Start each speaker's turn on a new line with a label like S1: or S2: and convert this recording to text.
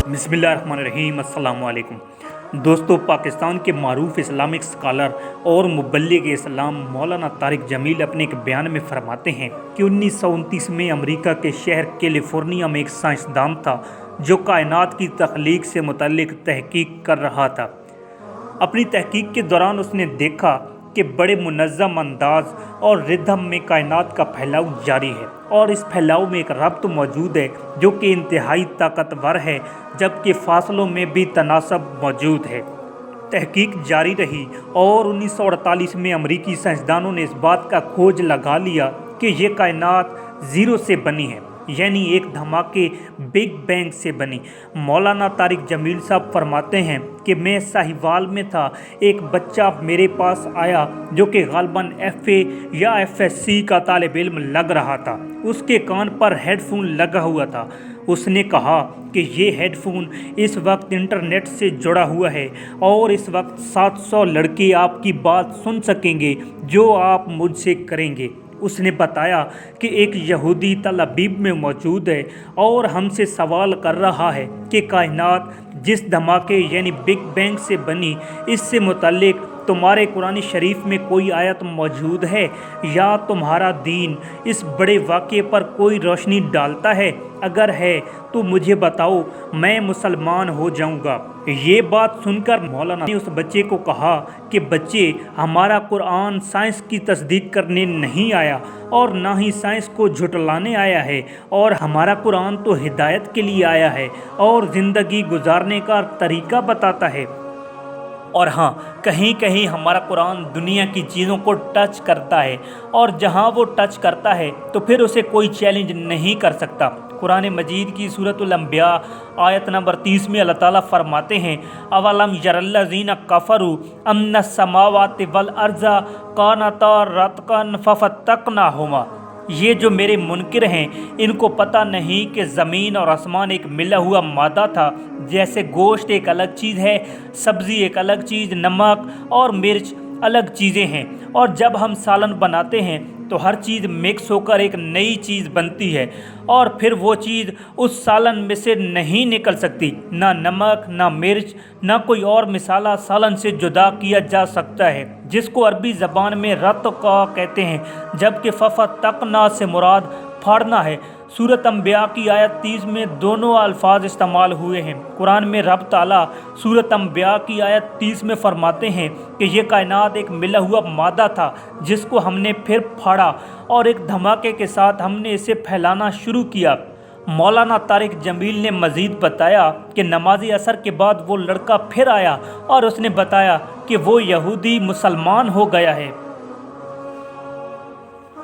S1: बिस्मिल्लाहिर्रहमानिर्रहीम। अस्सलाम वालेकुम दोस्तों, पाकिस्तान के मारूफ इस्लामिक स्कॉलर और मुबल्लिग इस्लाम मौलाना तारिक जमील अपने एक बयान में फरमाते हैं कि 1929 में अमेरिका के शहर कैलिफोर्निया में एक साइंसदान था जो कायनात की तख्लीक से मुतल्लिक तहकीक कर रहा था। अपनी तहकीक के दौरान उसने देखा कि बड़े मुनज़्ज़म अंदाज और रिदम में कायनात का फैलाव जारी है और इस फैलाव में एक रब्त मौजूद है जो कि इंतहाई ताकतवर है, जबकि फासलों में भी तनासब मौजूद है। तहकीक जारी रही और 1948 में अमरीकी साइंसदानों ने इस बात का खोज लगा लिया कि ये कायनात ज़ीरो से बनी है, यानी एक धमाके बिग बैंग से बनी। मौलाना तारिक जमील साहब फरमाते हैं कि मैं साहिवाल में था, एक बच्चा मेरे पास आया जो कि गालिबन FA या FSC का तालिब इल्म लग रहा था। उसके कान पर हेडफोन लगा हुआ था। उसने कहा कि ये हेडफोन इस वक्त इंटरनेट से जुड़ा हुआ है और इस वक्त 700 लड़के आपकी बात सुन सकेंगे जो आप मुझसे करेंगे। उसने बताया कि एक यहूदी तल अबीब में मौजूद है और हमसे सवाल कर रहा है कि कायनात जिस धमाके यानी बिग बैंग से बनी, इससे मुतल्लिक तुम्हारे कुरान शरीफ में कोई आयत मौजूद है या तुम्हारा दीन इस बड़े वाक़े पर कोई रोशनी डालता है? अगर है तो मुझे बताओ, मैं मुसलमान हो जाऊंगा। ये बात सुनकर मौलाना ने उस बच्चे को कहा कि बच्चे, हमारा कुरान साइंस की तस्दीक करने नहीं आया और ना ही साइंस को झुटलाने आया है, और हमारा कुरान तो हिदायत के लिए आया है और ज़िंदगी गुजारने का तरीका बताता है। और हाँ, कहीं कहीं हमारा कुरान दुनिया की चीज़ों को टच करता है और जहाँ वो टच करता है तो फिर उसे कोई चैलेंज नहीं कर सकता। कुरान मजीद की सूरतुल अंबिया आयत नंबर 30 में अल्लाह ताला फरमाते हैं, अवलम यरल्लज़ीना कफ़रू अन्न समावाति वल अर्ज़ा कानता रतकन फफतकनाहुमा। ये जो मेरे मुनकिर हैं, इनको पता नहीं कि ज़मीन और आसमान एक मिला हुआ मादा था। जैसे गोश्त एक अलग चीज़ है, सब्ज़ी एक अलग चीज़, नमक और मिर्च अलग चीज़ें हैं, और जब हम सालन बनाते हैं तो हर चीज़ मिक्स होकर एक नई चीज़ बनती है और फिर वो चीज़ उस सालन में से नहीं निकल सकती। ना नमक, ना मिर्च, ना कोई और मिसाला सालन से जुदा किया जा सकता है, जिसको अरबी ज़बान में रत का कहते हैं, जबकि फफ़ा तकना से मुराद फाड़ना है। सूरत अंबिया की आयत 30 में दोनों अल्फाज इस्तेमाल हुए हैं। कुरान में रब ताला सूरत अंबिया की आयत 30 में फरमाते हैं कि ये कायनात एक मिला हुआ मादा था जिसको हमने फिर फाड़ा और एक धमाके के साथ हमने इसे फैलाना शुरू किया। मौलाना तारिक जमील ने मज़ीद बताया कि नमाज़ी असर के बाद वो लड़का फिर आया और उसने बताया कि वो यहूदी मुसलमान हो गया है।